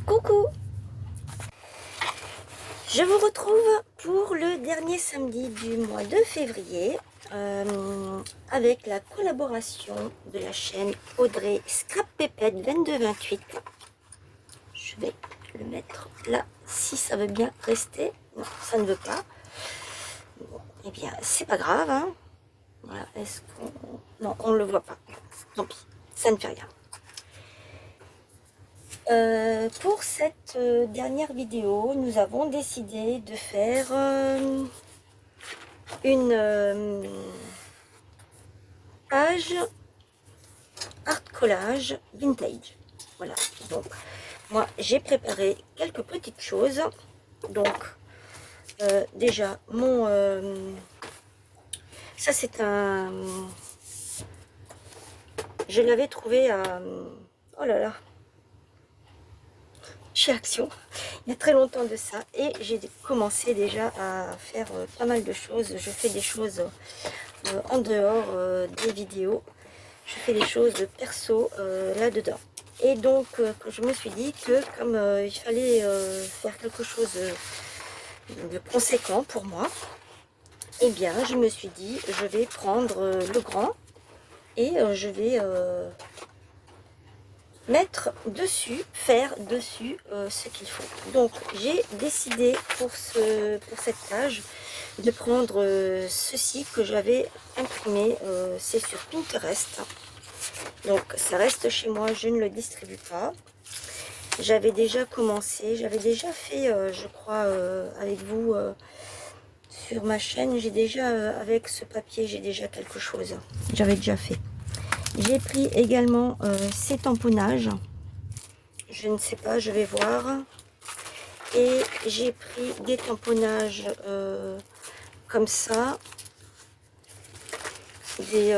Coucou! Je vous retrouve pour le dernier samedi du mois de février avec la collaboration de la chaîne Audrey Scrap Pépette 2228. Je vais le mettre là si ça veut bien rester. Non, ça ne veut pas. Bon, eh bien, c'est pas grave. Hein. Voilà, est-ce qu'on... Non, on ne le voit pas. Tant pis, ça ne fait rien. Pour cette dernière vidéo, nous avons décidé de faire une page art collage vintage. Voilà, donc moi j'ai préparé quelques petites choses. Donc déjà mon ça c'est un, je l'avais trouvé à, oh là là, chez Action, il y a très longtemps de ça, et j'ai commencé déjà à faire pas mal de choses. Je fais des choses en dehors des vidéos, je fais des choses perso là-dedans. Et donc je me suis dit que comme il fallait faire quelque chose de conséquent pour moi, et bien je me suis dit je vais prendre le grand et je vais mettre dessus, faire dessus ce qu'il faut. Donc j'ai décidé pour cette page de prendre ceci que j'avais imprimé, c'est sur Pinterest. Donc ça reste chez moi, je ne le distribue pas. J'avais déjà commencé, j'avais déjà fait, je crois, avec vous sur ma chaîne, j'ai déjà, avec ce papier, j'ai déjà quelque chose. J'avais déjà fait. J'ai pris également ces tamponnages. Je ne sais pas, je vais voir. Et j'ai pris des tamponnages comme ça. Des...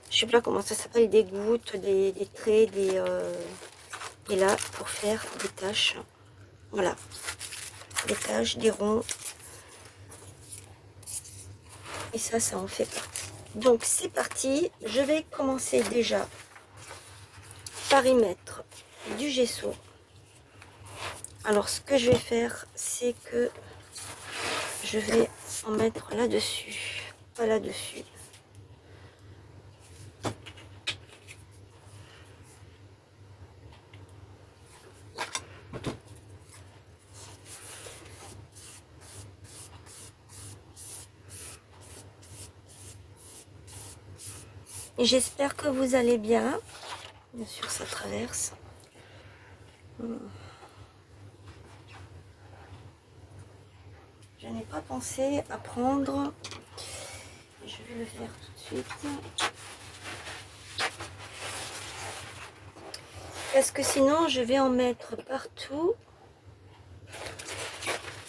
je sais pas comment ça s'appelle, des gouttes, des traits, et là, pour faire des taches. Voilà. Des taches, des ronds. Et ça en fait partie. Donc c'est parti. Je vais commencer déjà par y mettre du gesso. Alors ce que je vais faire, c'est que je vais en mettre là-dessus, pas là-dessus. J'espère que vous allez bien. Bien sûr, ça traverse. Je n'ai pas pensé à prendre. Je vais le faire tout de suite. Parce que sinon, je vais en mettre partout.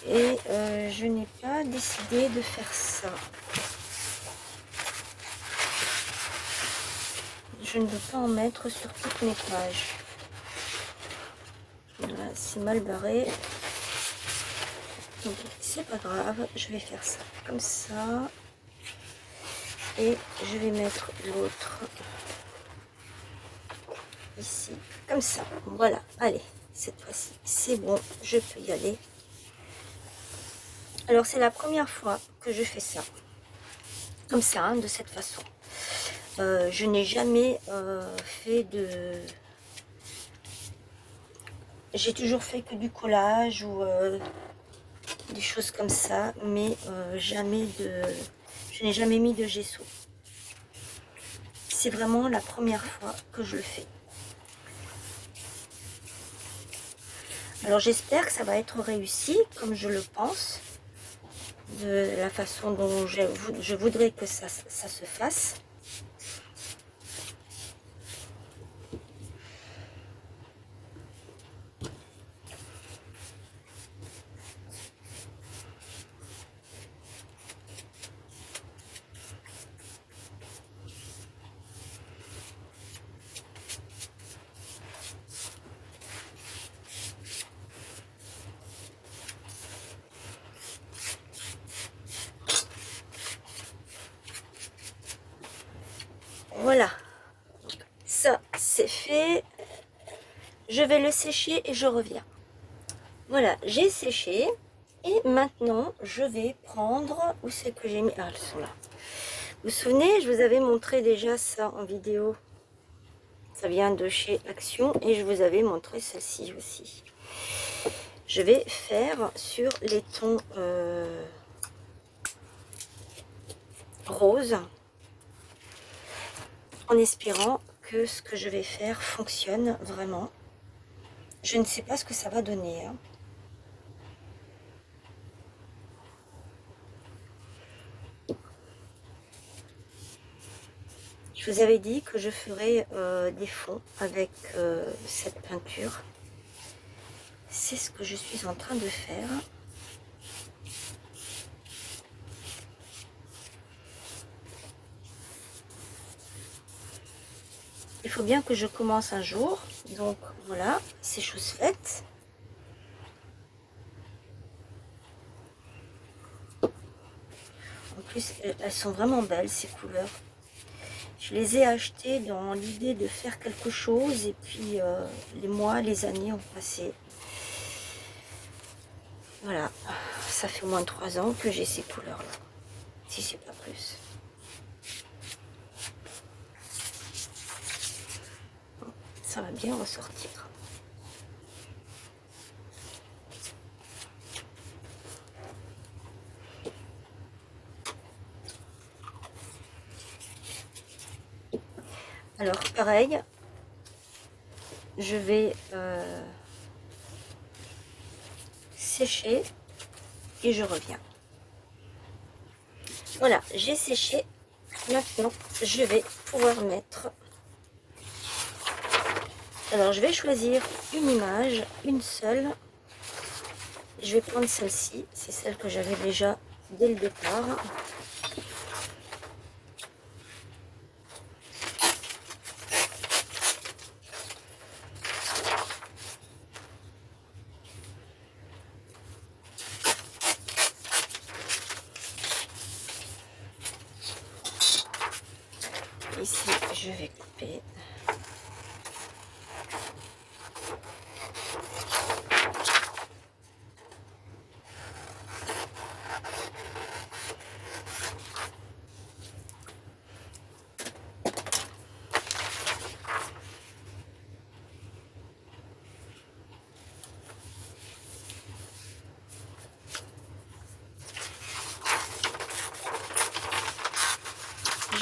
Et je n'ai pas décidé de faire ça. Je ne veux pas en mettre sur toutes mes pages. Voilà, c'est mal barré. Donc c'est pas grave, je vais faire ça comme ça. Et je vais mettre l'autre ici, comme ça. Voilà, allez, cette fois-ci, c'est bon, je peux y aller. Alors c'est la première fois que je fais ça. Comme ça, hein, de cette façon. Je n'ai jamais fait de... J'ai toujours fait que du collage ou des choses comme ça, mais jamais de... Je n'ai jamais mis de gesso. C'est vraiment la première fois que je le fais. Alors j'espère que ça va être réussi, comme je le pense, de la façon dont je voudrais que ça se fasse. Voilà, ça c'est fait. Je vais le sécher et je reviens. Voilà, j'ai séché. Et maintenant, je vais prendre... Où c'est que j'ai mis? Ah, elles sont là. Vous vous souvenez, je vous avais montré déjà ça en vidéo. Ça vient de chez Action. Et je vous avais montré celle-ci aussi. Je vais faire sur les tons roses. En espérant que ce que je vais faire fonctionne vraiment. Je ne sais pas ce que ça va donner. Hein. Je vous avais dit que je ferais des fonds avec cette peinture. C'est ce que je suis en train de faire. Il faut bien que je commence un jour. Donc voilà, c'est chose faite. En plus, elles sont vraiment belles ces couleurs. Je les ai achetées dans l'idée de faire quelque chose. Et puis les mois, les années ont passé. Voilà, ça fait au moins 3 ans que j'ai ces couleurs-là. Si c'est pas plus. Ça va bien ressortir. Alors pareil, je vais sécher et je reviens. Voilà, j'ai séché. Maintenant, je vais pouvoir mettre... Alors, je vais choisir une image, une seule. Je vais prendre celle-ci. C'est celle que j'avais déjà dès le départ. Ici, je vais couper.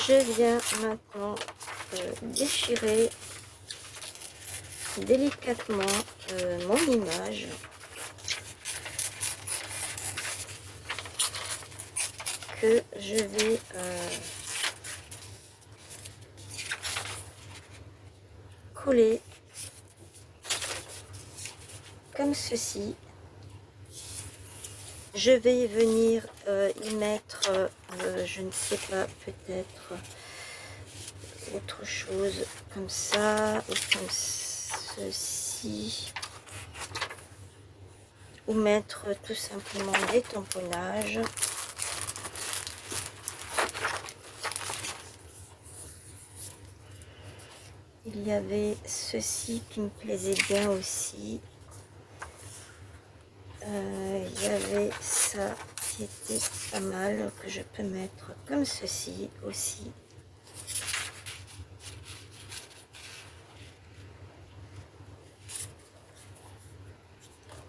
Je viens maintenant déchirer délicatement mon image. Que je vais coller comme ceci. Je vais venir y mettre, je ne sais pas, peut-être autre chose comme ça, ou comme ceci. Ou mettre tout simplement des tamponnages. Il y avait ceci qui me plaisait bien aussi. Il y avait ça qui était pas mal, que je peux mettre comme ceci aussi.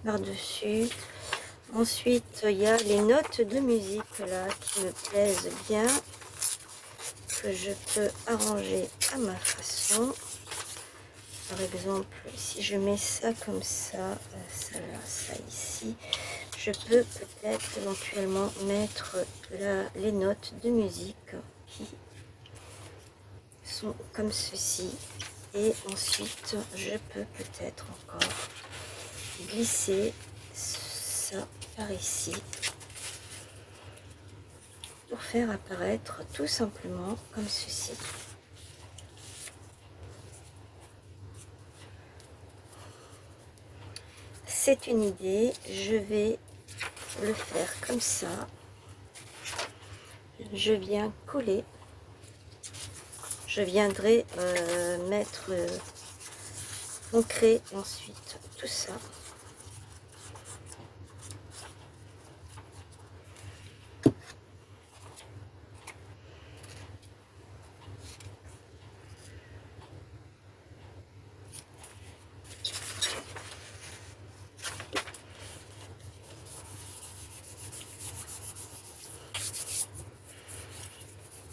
Par-dessus. Ensuite, il y a les notes de musique là qui me plaisent bien, que je peux arranger à ma façon. Par exemple, si je mets ça comme ça, ça là, ça ici, je peux peut-être éventuellement mettre là les notes de musique qui sont comme ceci. Et ensuite, je peux peut-être encore glisser ça par ici pour faire apparaître tout simplement comme ceci. C'est une idée, je vais le faire comme ça. Je viens coller. Je viendrai mettre On crée ensuite tout ça.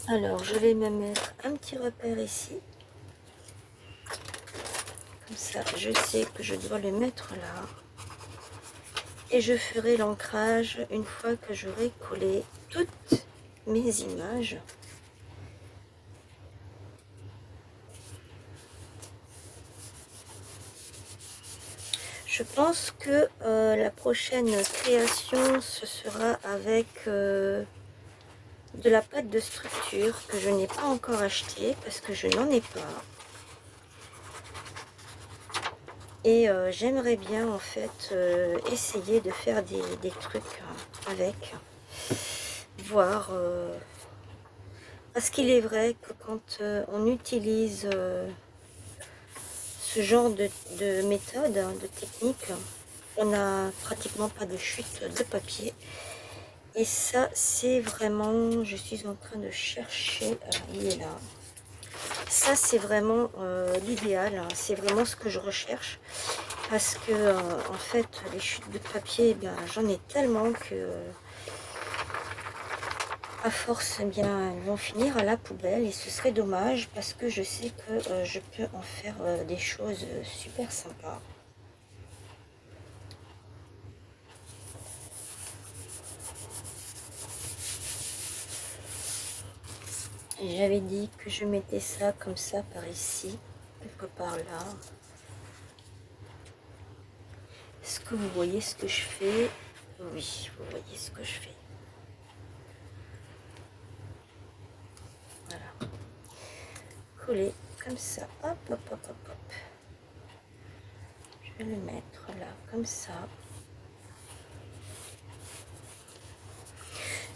Alors, je vais me mettre un petit repère ici. Comme ça, je sais que je dois le mettre là. Et je ferai l'ancrage une fois que j'aurai collé toutes mes images. Je pense que la prochaine création, ce sera avec de la pâte de structure que je n'ai pas encore acheté parce que je n'en ai pas. Et j'aimerais bien en fait essayer de faire des trucs avec, voir. Parce qu'il est vrai que quand on utilise ce genre de méthode, de technique, on n'a pratiquement pas de chute de papier. Et ça, c'est vraiment, je suis en train de chercher, il est là. Ça, c'est vraiment l'idéal, hein. C'est vraiment ce que je recherche. Parce que, en fait, les chutes de papier, eh bien, j'en ai tellement que, à force, eh bien, elles vont finir à la poubelle. Et ce serait dommage parce que je sais que je peux en faire des choses super sympas. J'avais dit que je mettais ça comme ça par ici, quelque part là. Est-ce que vous voyez ce que je fais? Oui, vous voyez ce que je fais. Voilà. Coller comme ça. Hop, hop, hop, hop, hop. Je vais le mettre là, comme ça.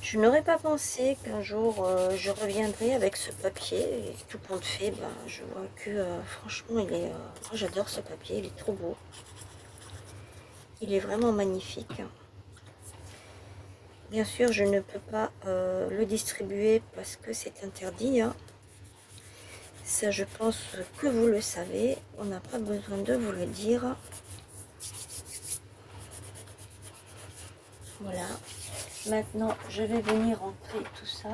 Je n'aurais pas pensé qu'un jour je reviendrai avec ce papier. Et tout compte fait, ben, je vois que franchement, il est. Moi, j'adore ce papier, il est trop beau. Il est vraiment magnifique. Bien sûr, je ne peux pas le distribuer parce que c'est interdit. Hein. Ça, je pense que vous le savez. On n'a pas besoin de vous le dire. Voilà. Maintenant, je vais venir entrer tout ça.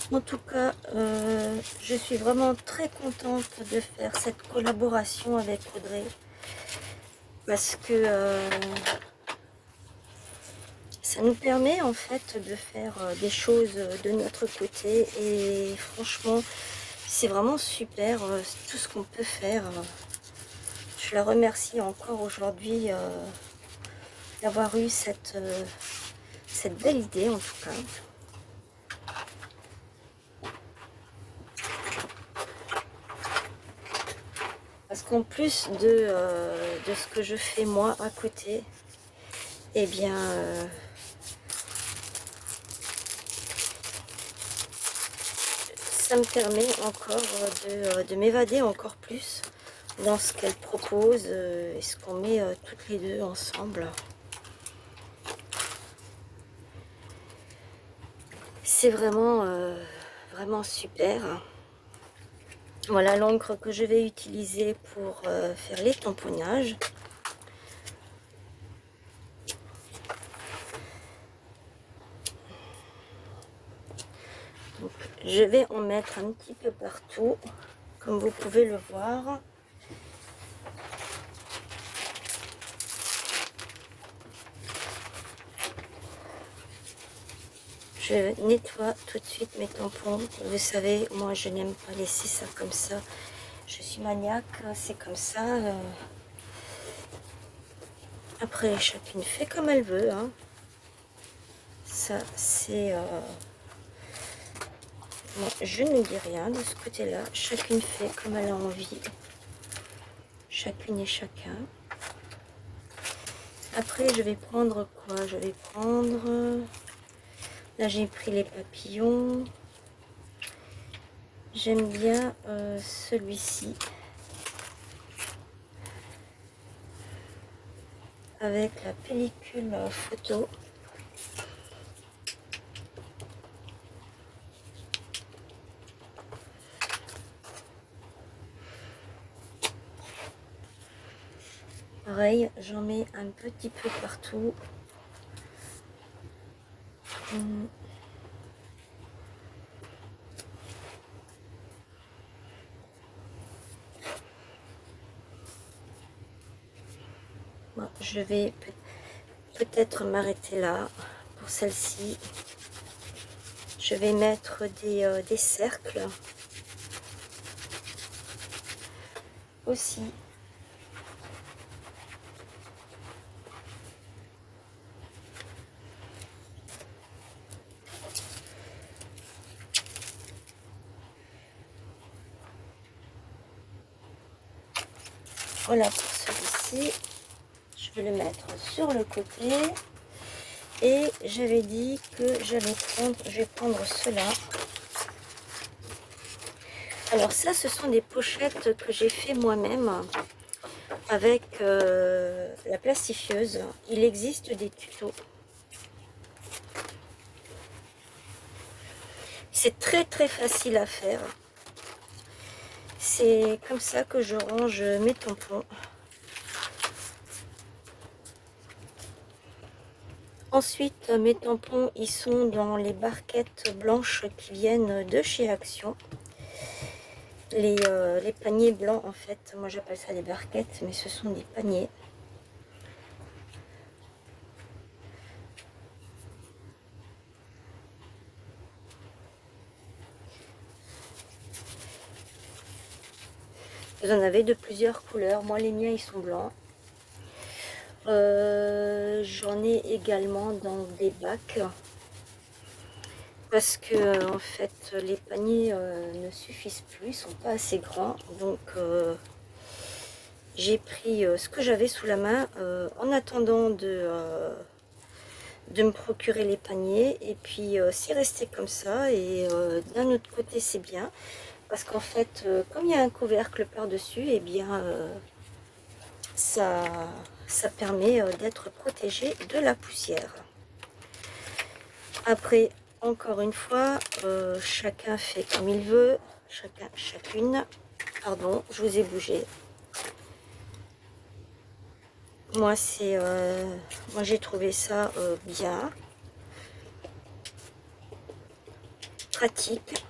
En tout cas, je suis vraiment très contente de faire cette collaboration avec Audrey. Parce que ça nous permet en fait de faire des choses de notre côté. Et franchement, c'est vraiment super tout ce qu'on peut faire. Je la remercie encore aujourd'hui d'avoir eu cette belle idée en tout cas. Parce qu'en plus de ce que je fais moi à côté, eh bien, ça me permet encore de m'évader encore plus dans ce qu'elle propose et ce qu'on met toutes les deux ensemble. C'est vraiment, vraiment super. Voilà l'encre que je vais utiliser pour faire les tamponnages. Donc, je vais en mettre un petit peu partout, comme vous pouvez le voir. Je nettoie tout de suite mes tampons. Vous savez, moi je n'aime pas laisser ça comme ça. Je suis maniaque, c'est comme ça. Après, chacune fait comme elle veut, hein. Ça, c'est... Moi, je ne dis rien de ce côté-là. Chacune fait comme elle a envie. Chacune et chacun. Après, je vais prendre quoi? Je vais prendre... Là, j'ai pris les papillons. J'aime bien celui-ci. Avec la pellicule photo. Pareil, j'en mets un petit peu partout. Bon, je vais peut-être m'arrêter là pour celle-ci. Je vais mettre des cercles aussi. Voilà pour celui-ci. Je vais le mettre sur le côté. Et j'avais dit que je vais prendre cela. Alors ça, ce sont des pochettes que j'ai fait moi-même avec la plastifieuse. Il existe des tutos. C'est très très facile à faire. C'est comme ça que je range mes tampons. Ensuite, mes tampons, ils sont dans les barquettes blanches qui viennent de chez Action. Les paniers blancs, en fait. Moi, j'appelle ça des barquettes, mais ce sont des paniers. Vous en avez de plusieurs couleurs. Moi, les miens, ils sont blancs. J'en ai également dans des bacs. Parce que, en fait, les paniers ne suffisent plus. Ils sont pas assez grands. Donc, j'ai pris ce que j'avais sous la main en attendant de me procurer les paniers. Et puis, c'est resté comme ça. Et d'un autre côté, c'est bien. Parce qu'en fait, comme il y a un couvercle par-dessus, et bien, ça permet d'être protégé de la poussière. Après, encore une fois, chacun fait comme il veut. Chacune. Pardon, je vous ai bougé. Moi, moi j'ai trouvé ça bien. Pratique.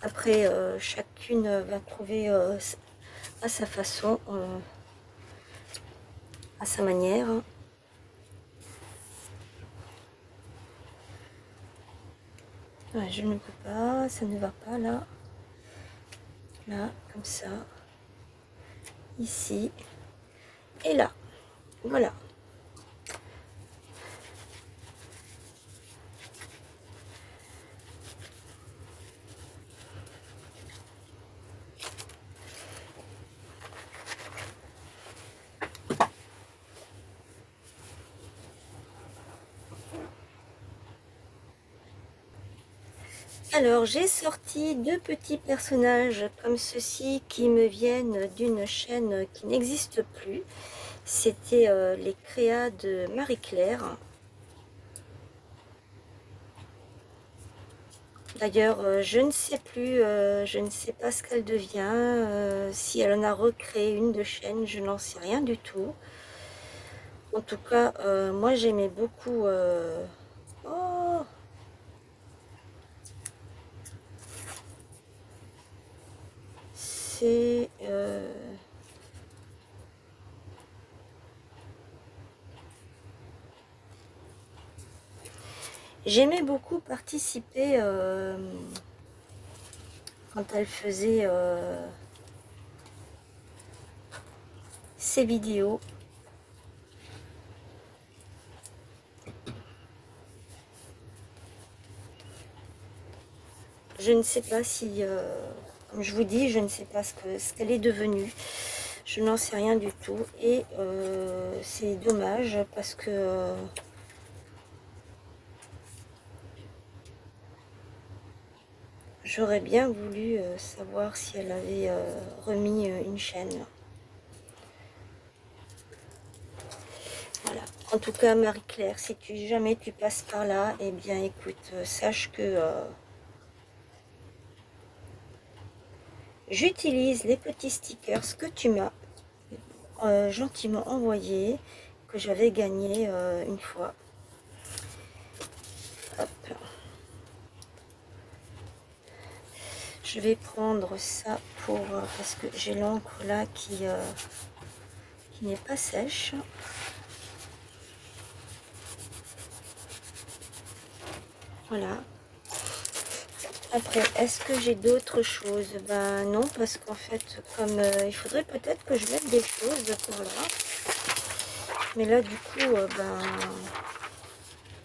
Après, chacune va trouver à sa façon, à sa manière. Ouais, je ne peux pas, ça ne va pas là. Là, comme ça. Ici. Et là. Voilà. Alors, j'ai sorti deux petits personnages comme ceci qui me viennent d'une chaîne qui n'existe plus. C'était les créas de Marie-Claire. D'ailleurs, je ne sais plus, je ne sais pas ce qu'elle devient. Si elle en a recréé une de chaîne, je n'en sais rien du tout. En tout cas, moi j'aimais beaucoup... Oh, c'est... J'aimais beaucoup participer quand elle faisait ses vidéos. je ne sais pas si, comme je vous dis, je ne sais pas ce qu'elle est devenue. Je n'en sais rien du tout. Et c'est dommage parce que j'aurais bien voulu savoir si elle avait remis une chaîne. Voilà. En tout cas, Marie-Claire, si jamais tu passes par là, eh bien écoute, sache que j'utilise les petits stickers que tu m'as gentiment envoyés, que j'avais gagné une fois. Hop. Je vais prendre ça pour parce que j'ai l'encre là qui n'est pas sèche. Voilà. Après, est-ce que j'ai d'autres choses? Ben non, parce qu'en fait, comme il faudrait peut-être que je mette des choses pour là. Mais là, du coup, ben,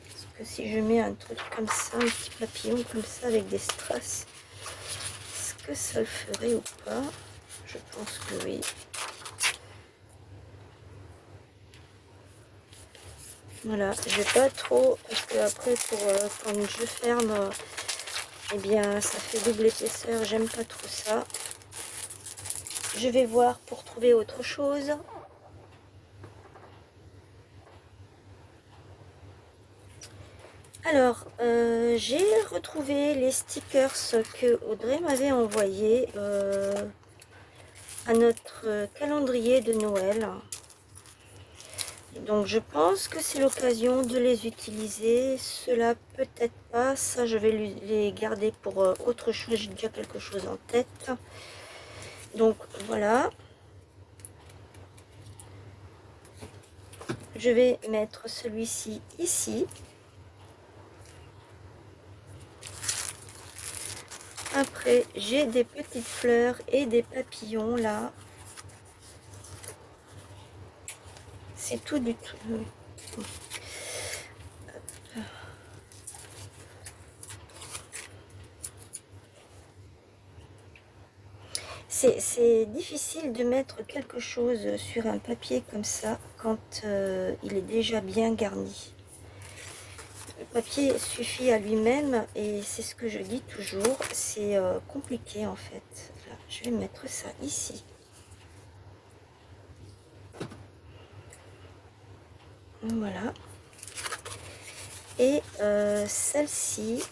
parce que si je mets un truc comme ça, un petit papillon comme ça avec des strass, est-ce que ça le ferait ou pas? Je pense que oui. Voilà, je vais pas trop, parce que après, pour quand je ferme, eh bien, ça fait double épaisseur, j'aime pas trop ça. Je vais voir pour trouver autre chose. Alors, j'ai retrouvé les stickers que Audrey m'avait envoyés à notre calendrier de Noël. Donc je pense que c'est l'occasion de les utiliser. Cela peut-être pas, ça je vais les garder pour autre chose, j'ai déjà quelque chose en tête. Donc voilà. Je vais mettre celui-ci ici. Après, j'ai des petites fleurs et des papillons là. C'est tout du tout. C'est difficile de mettre quelque chose sur un papier comme ça quand il est déjà bien garni. Le papier suffit à lui-même et c'est ce que je dis toujours, c'est compliqué en fait. Là, je vais mettre ça ici. Voilà. Et celle-ci,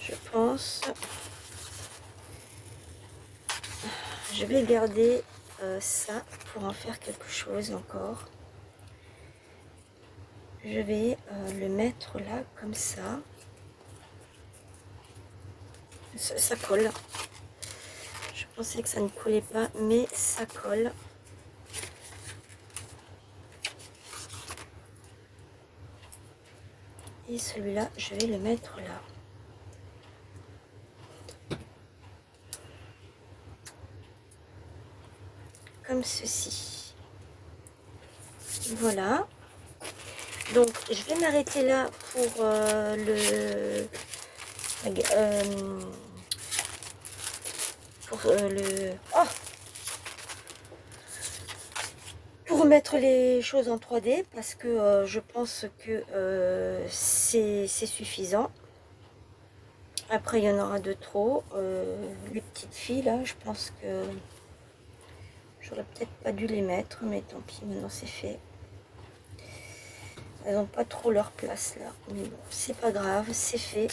je pense, je vais garder ça pour en faire quelque chose encore. Je vais le mettre là comme ça. Ça colle. Je pensais que ça ne collait pas, mais ça colle. Et celui-là, je vais le mettre là. Comme ceci. Voilà. Donc, je vais m'arrêter là pour oh, pour mettre les choses en 3D parce que je pense que c'est suffisant. Après, il y en aura de trop. Les petites filles, là, je pense que j'aurais peut-être pas dû les mettre, mais tant pis, maintenant c'est fait. Elles n'ont pas trop leur place là, mais bon, c'est pas grave, c'est fait.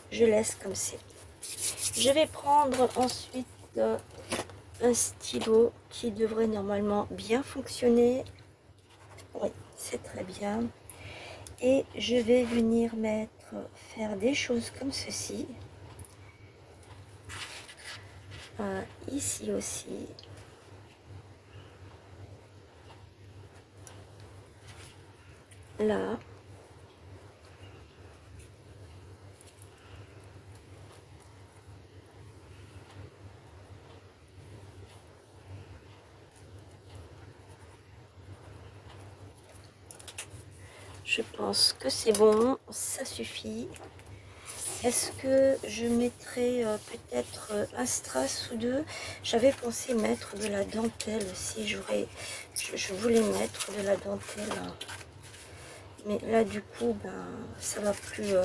Je laisse comme c'est. Je vais prendre ensuite un stylo qui devrait normalement bien fonctionner. Oui, c'est très bien. Et je vais venir faire des choses comme ceci. Ici aussi. Là. Je pense que c'est bon, ça suffit. Est-ce que je mettrai peut-être un strass ou deux? J'avais pensé mettre de la dentelle aussi. Je voulais mettre de la dentelle. Mais là, du coup, ben, ça va plus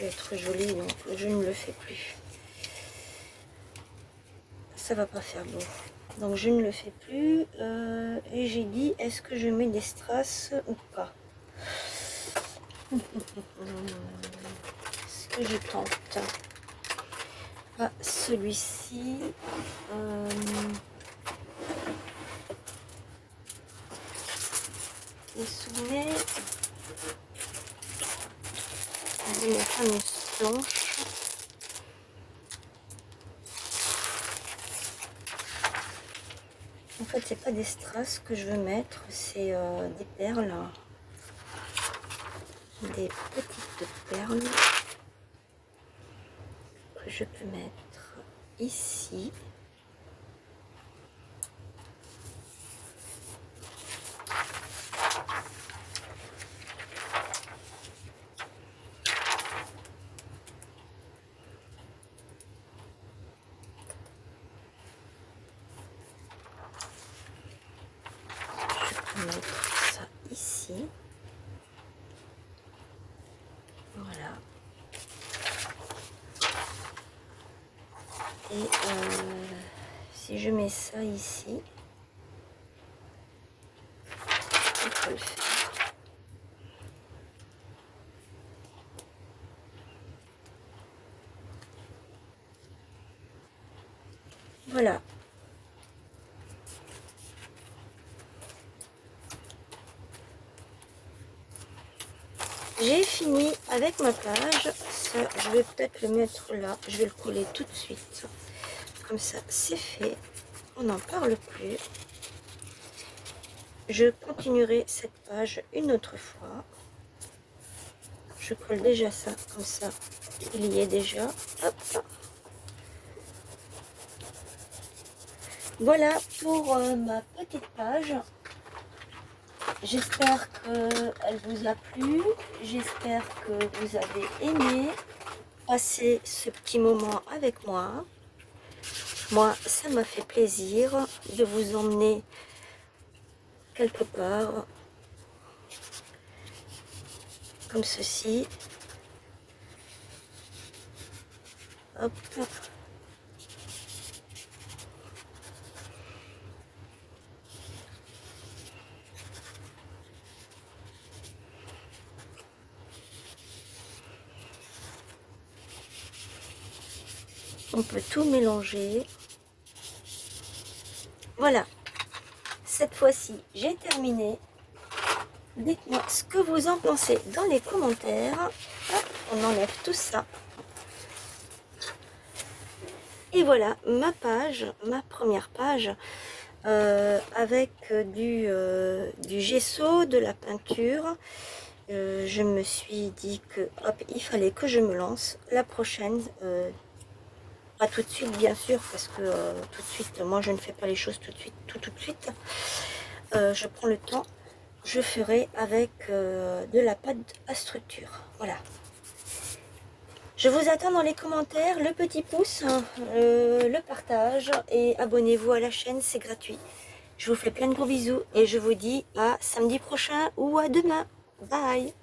être joli, donc je ne le fais plus. Ça va pas faire beau. Donc je ne le fais plus. Et j'ai dit, est-ce que je mets des strass ou pas? Est-ce que je tente? Ah, celui-ci. Vous vous souvenez? J'ai mes fameuses planches. En fait, c'est pas des strass que je veux mettre, c'est des perles. Des petites perles que je peux mettre ici. Je peux mettre ça ici. Voilà. Et si je mets ça ici, je peux le faire. Voilà. J'ai fini avec ma page. Ça, je vais peut-être le mettre là. Je vais le coller tout de suite. Comme ça, c'est fait. On n'en parle plus. Je continuerai cette page une autre fois. Je colle déjà ça, comme ça, il y est déjà. Hop. Voilà pour ma petite page. J'espère qu'elle vous a plu. J'espère que vous avez aimé passer ce petit moment avec moi. Moi, ça m'a fait plaisir de vous emmener quelque part comme ceci. Hop. On peut tout mélanger. Voilà. Cette fois-ci, j'ai terminé. Dites-moi ce que vous en pensez dans les commentaires. Hop, on enlève tout ça. Et voilà ma page, ma première page, avec du gesso, de la peinture. Je me suis dit que hop, il fallait que je me lance. La prochaine, pas tout de suite bien sûr, parce que tout de suite, moi je ne fais pas les choses tout de suite, tout de suite. Je prends le temps. Je ferai avec de la pâte à structure. Voilà. Je vous attends dans les commentaires, le petit pouce, le partage et abonnez-vous à la chaîne, c'est gratuit. Je vous fais plein de gros bisous et je vous dis à samedi prochain ou à demain. Bye!